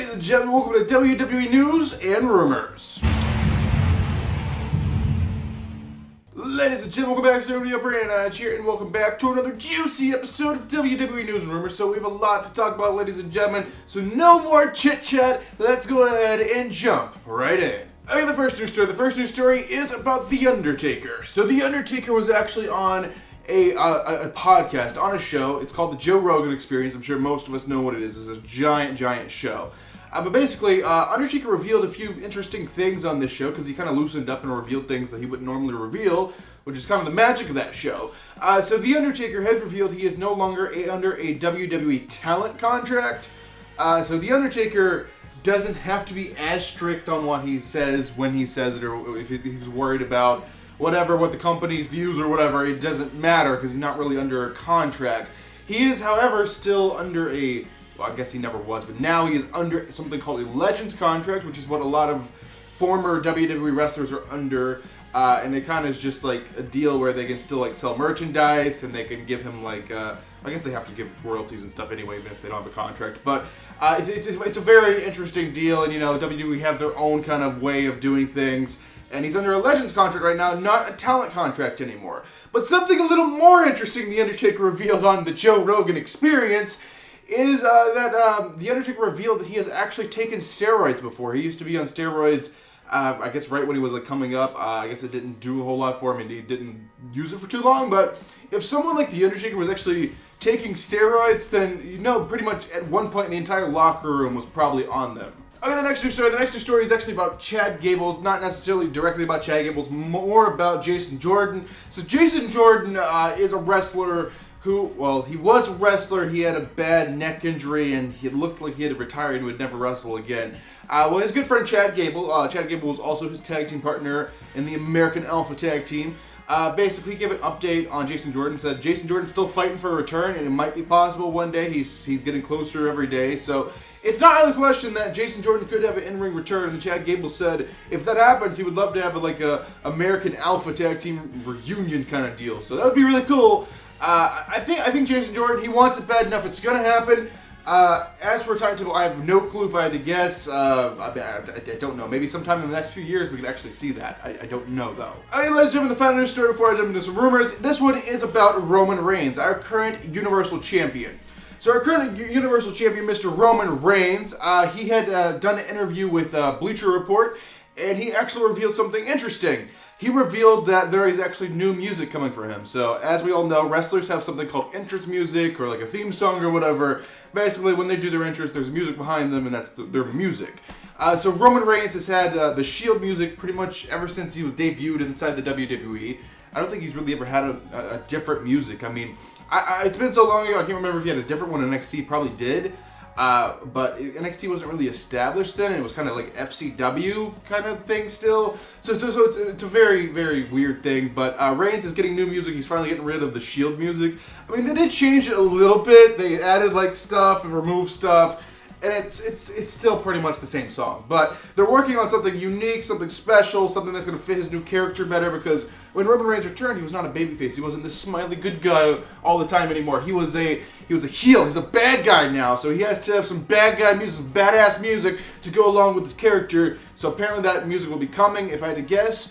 Ladies and gentlemen, welcome to WWE News and Rumors. Ladies and gentlemen, welcome back to the Brand here, and welcome back to another juicy episode of WWE News and Rumors. So we have a lot to talk about, ladies and gentlemen, so no more chit-chat. Let's go ahead and jump right in. Okay, the first news story. The first news story is about The Undertaker. So The Undertaker was actually on a podcast, on a show. It's called the Joe Rogan Experience. I'm sure most of us know what it is. It's a giant show. But basically, Undertaker revealed a few interesting things on this show because he kind of loosened up and revealed things that he wouldn't normally reveal, which is kind of the magic of that show. So The Undertaker has revealed he is no longer under a WWE talent contract. So The Undertaker doesn't have to be as strict on what he says when he says it, or if he's worried about what the company's views or whatever. It doesn't matter because he's not really under a contract. He is, however, still under a, well, I guess he never was, but now he is under something called a Legends contract, which is what a lot of former WWE wrestlers are under. And it kind of is just like a deal where they can still like sell merchandise, and they can give him like, I guess they have to give royalties and stuff anyway, even if they don't have a contract. But it's a very interesting deal, and you know, WWE have their own kind of way of doing things. And he's under a Legends contract right now, not a talent contract anymore. But something a little more interesting The Undertaker revealed on the Joe Rogan Experience is that The Undertaker revealed that he has actually taken steroids before. He used to be on steroids, I guess right when he was like coming up. I guess it didn't do a whole lot for him, and he didn't use it for too long. But if someone like The Undertaker was actually taking steroids, then you know pretty much at one point the entire locker room was probably on them. Okay, the next news story is actually about Chad Gable, not necessarily directly about Chad Gable, it's more about Jason Jordan. So Jason Jordan is a wrestler who, well, he was a wrestler, he had a bad neck injury, and he looked like he had retired and would never wrestle again. Well, his good friend Chad Gable was also his tag team partner in the American Alpha Tag Team. Basically gave an update on Jason Jordan, said Jason Jordan's still fighting for a return, and it might be possible one day. He's getting closer every day, so it's not out of the question that Jason Jordan could have an in-ring return. And Chad Gable said if that happens, he would love to have a American Alpha Tag Team reunion kind of deal. So that would be really cool. I think Jason Jordan, he wants it bad enough. It's gonna happen. As for a timetable, I have no clue if I had to guess. I don't know. Maybe sometime in the next few years we could actually see that. I don't know, though. Okay, let's jump into the final news story before I jump into some rumors. This one is about Roman Reigns, our current Universal Champion. So our current Universal Champion, Mr. Roman Reigns, he had done an interview with Bleacher Report, and he actually revealed something interesting. He revealed that there is actually new music coming for him. So, as we all know, wrestlers have something called entrance music, or like a theme song or whatever. Basically, when they do their entrance, there's music behind them, and that's their music. So Roman Reigns has had the Shield music pretty much ever since he was debuted inside the WWE. I don't think he's really ever had a different music. I mean, it's been so long ago, I can't remember if he had a different one in NXT. He probably did. But NXT wasn't really established then. It was kind of like FCW kind of thing still. So it's a very, very weird thing. But Reigns is getting new music. He's finally getting rid of the Shield music. I mean, they did change it a little bit. They added like stuff and removed stuff. And it's still pretty much the same song. But they're working on something unique, something special, something that's going to fit his new character better, because when Roman Reigns returned, he was not a babyface. He wasn't this smiley good guy all the time anymore. He was a heel. He's a bad guy now. So he has to have some bad guy music, some badass music to go along with his character. So apparently that music will be coming, if I had to guess.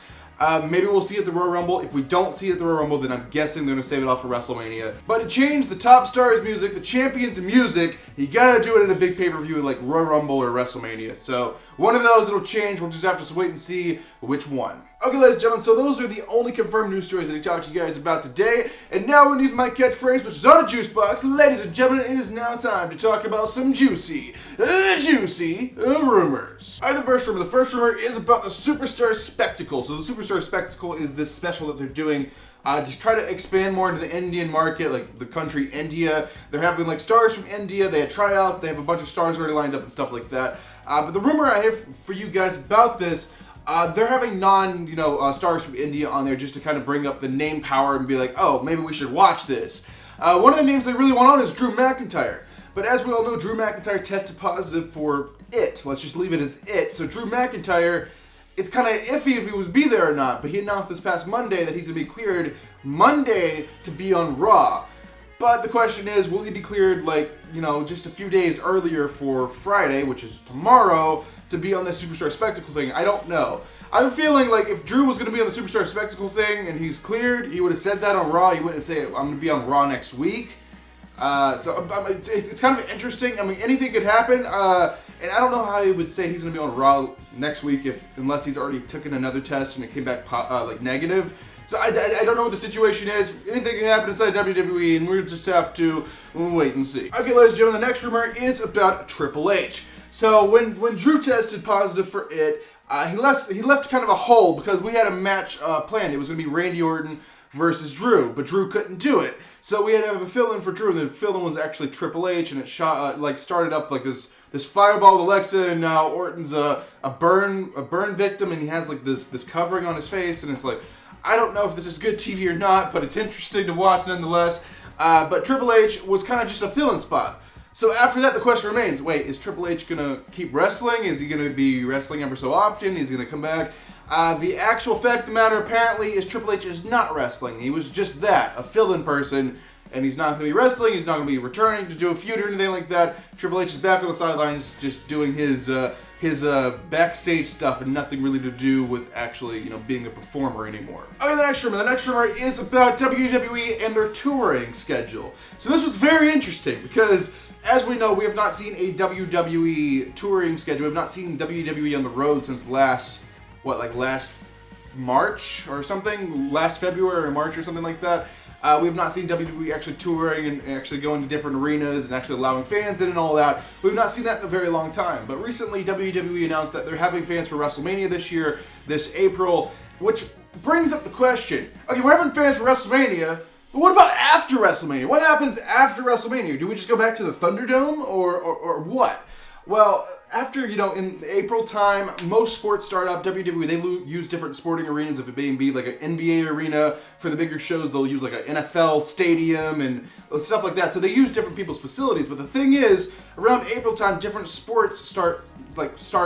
Maybe we'll see it at the Royal Rumble. If we don't see it at the Royal Rumble, then I'm guessing they're going to save it off for WrestleMania. But to change the top stars' music, the champions' music, you gotta do it in a big pay-per-view like Royal Rumble or WrestleMania. So one of those it'll change. We'll just have to wait and see which one. Okay, ladies and gentlemen, so those are the only confirmed news stories that I talked to you guys about today. And now we're going to use my catchphrase, which is on a juice box. Ladies and gentlemen, it is now time to talk about some juicy rumors. Alright, the first rumor is about the Superstar Spectacle. So the Superstar Spectacle is this special that they're doing to try to expand more into the Indian market, like the country India. They're having like stars from India. They had tryouts. They have a bunch of stars already lined up and stuff like that. But the rumor I have for you guys about this, they're having stars from India on there just to kind of bring up the name power and be like, oh, maybe we should watch this. One of the names they really want on is Drew McIntyre. But as we all know, Drew McIntyre tested positive for it. Let's just leave it as it. So Drew McIntyre, it's kind of iffy if he would be there or not. But he announced this past Monday that he's going to be cleared Monday to be on Raw. But the question is, will he be cleared, like, just a few days earlier for Friday, which is tomorrow, to be on the Superstar Spectacle thing? I don't know. I'm feeling like if Drew was going to be on the Superstar Spectacle thing and he's cleared, he would have said that on Raw. He wouldn't say, I'm going to be on Raw next week. So it's kind of interesting. I mean, anything could happen. And I don't know how he would say he's going to be on Raw next week unless he's already taken another test and it came back negative. So I don't know what the situation is. Anything can happen inside WWE, and we'll just have to wait and see. Okay, ladies and gentlemen, the next rumor is about Triple H. So when Drew tested positive for it, he left kind of a hole because we had a match planned. It was going to be Randy Orton versus Drew, but Drew couldn't do it. So we had to have a fill-in for Drew, and the fill-in was actually Triple H, and it started up like this fireball with Alexa, and now Orton's a burn victim, and he has like this covering on his face, and it's like, I don't know if this is good TV or not, but it's interesting to watch nonetheless. But Triple H was kind of just a fill-in spot. So after that, the question remains, wait, is Triple H going to keep wrestling? Is he going to be wrestling ever so often? Is he going to come back? The actual fact of the matter, apparently, is Triple H is not wrestling. He was just that, a fill-in person, and he's not going to be wrestling. He's not going to be returning to do a feud or anything like that. Triple H is back on the sidelines just doing his backstage stuff and nothing really to do with actually, being a performer anymore. Okay, the next rumor is about WWE and their touring schedule. So this was very interesting because, as we know, we have not seen a WWE touring schedule. We have not seen WWE on the road since last March or something? Last February or March or something like that. We have not seen WWE actually touring and actually going to different arenas and actually allowing fans in and all that. We've not seen that in a very long time. But recently, WWE announced that they're having fans for WrestleMania this year, this April, which brings up the question, okay, we're having fans for WrestleMania, but what about after WrestleMania? What happens after WrestleMania? Do we just go back to the Thunderdome or what? Well, after, in April time, most sports start up. WWE, they use different sporting arenas. If it may be like an NBA arena for the bigger shows, they'll use like an NFL stadium and stuff like that. So they use different people's facilities. But the thing is, around April time, different sports start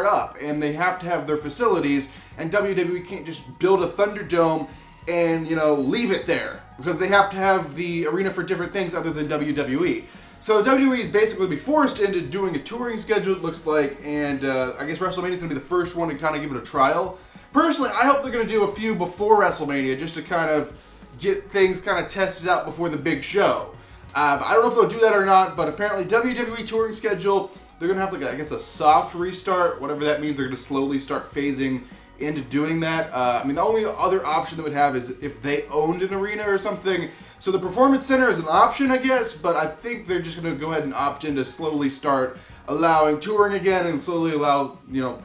up, and they have to have their facilities. And WWE can't just build a Thunderdome and leave it there because they have to have the arena for different things other than WWE. So WWE is basically be forced into doing a touring schedule, it looks like, and I guess WrestleMania is going to be the first one to kind of give it a trial. Personally, I hope they're going to do a few before WrestleMania just to kind of get things kind of tested out before the big show. I don't know if they'll do that or not, but apparently WWE Touring Schedule, they're going to have I guess a soft restart, whatever that means. They're going to slowly start phasing into doing that. The only other option they would have is if they owned an arena or something. So the Performance Center is an option, I guess, but I think they're just going to go ahead and opt in to slowly start allowing touring again and slowly allow,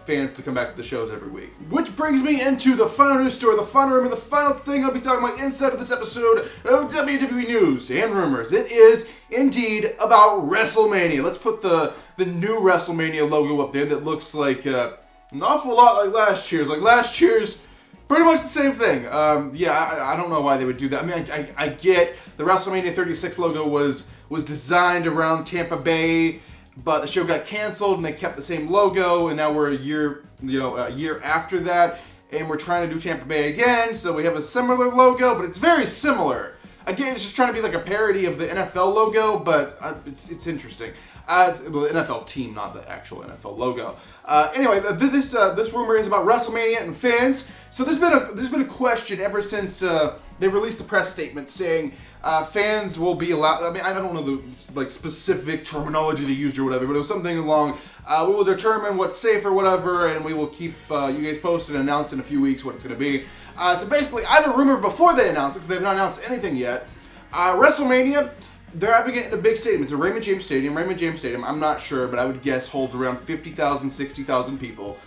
fans to come back to the shows every week. Which brings me into the final news story, the final rumor, the final thing I'll be talking about inside of this episode of WWE News and Rumors. It is indeed about WrestleMania. Let's put the new WrestleMania logo up there that looks like an awful lot like last year's. Like last year's, pretty much the same thing. I don't know why they would do that. I get the WrestleMania 36 logo was designed around Tampa Bay, but the show got canceled and they kept the same logo, and now we're a year after that, and we're trying to do Tampa Bay again, so we have a similar logo, but it's very similar. Again, it's just trying to be like a parody of the NFL logo, but it's interesting. The NFL team, not the actual NFL logo. Anyway, this rumor is about WrestleMania and fans. So there's been a question ever since they released the press statement saying fans will be allowed. I don't know the specific terminology they used or whatever, but it was something along. We will determine what's safe or whatever, and we will keep you guys posted and announce in a few weeks what it's going to be. So basically, I have a rumor before they announce it because they've not announced anything yet. WrestleMania. They're having it in a big stadium. It's a Raymond James Stadium. Raymond James Stadium, I'm not sure, but I would guess holds around 50,000, 60,000 people.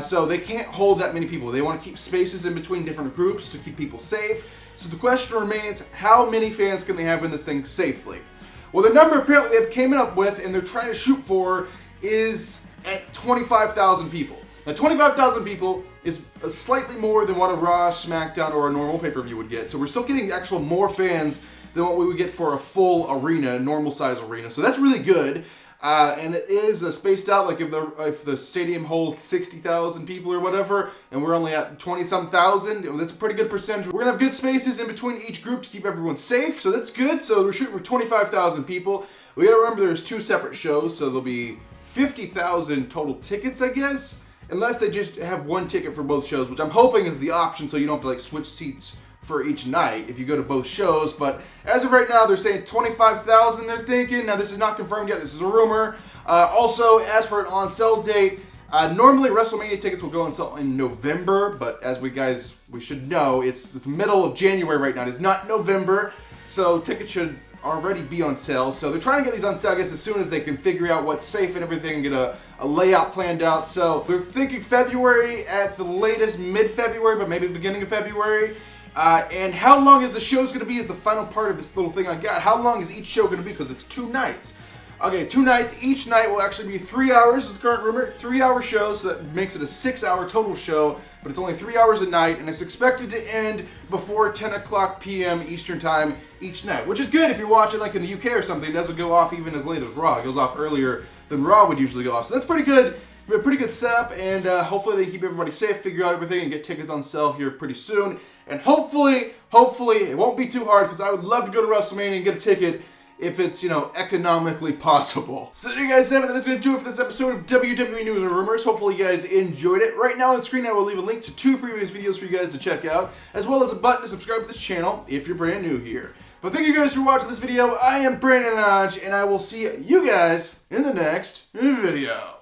So they can't hold that many people. They want to keep spaces in between different groups to keep people safe. So the question remains, how many fans can they have in this thing safely? Well, the number apparently they've came up with and they're trying to shoot for is at 25,000 people. Now, 25,000 people is slightly more than what a Raw, SmackDown, or a normal pay-per-view would get. So we're still getting actual more fans than what we would get for a full arena, normal size arena. So that's really good. And it is spaced out, like if the stadium holds 60,000 people or whatever, and we're only at 20-some thousand, that's a pretty good percentage. We're going to have good spaces in between each group to keep everyone safe, so that's good. So we're shooting for 25,000 people. We got to remember there's 2 separate shows, so there'll be 50,000 total tickets, I guess, unless they just have 1 ticket for both shows, which I'm hoping is the option, so you don't have to like switch seats for each night if you go to both shows. But as of right now, they're saying 25,000 they're thinking. Now, this is not confirmed yet. This is a rumor. Also, as for an on-sale date, normally WrestleMania tickets will go on sale in November, but as we should know, it's the middle of January right now. It's not November, so tickets should already be on sale. So they're trying to get these on sale, I guess, as soon as they can figure out what's safe and everything and get a layout planned out. So they're thinking February at the latest, mid-February, but maybe the beginning of February. And how long is the show's going to be is the final part of this little thing I got. How long is each show going to be? Because it's 2 nights. Okay, 2 nights. Each night will actually be 3 hours, is the current rumor. 3-hour show, so that makes it a 6-hour total show. But it's only 3 hours a night, and it's expected to end before 10 o'clock p.m. Eastern Time each night. Which is good if you're watching like in the UK or something. It doesn't go off even as late as Raw. It goes off earlier than Raw would usually go off. So that's pretty good. A pretty good setup, and hopefully they keep everybody safe, figure out everything, and get tickets on sale here pretty soon. And hopefully, it won't be too hard, because I would love to go to WrestleMania and get a ticket if it's, economically possible. So there you guys have it. That is going to do it for this episode of WWE News and Rumors. Hopefully you guys enjoyed it. Right now on screen, I will leave a link to 2 previous videos for you guys to check out, as well as a button to subscribe to this channel if you're brand new here. But thank you guys for watching this video. I am Brandon Hodge, and I will see you guys in the next video.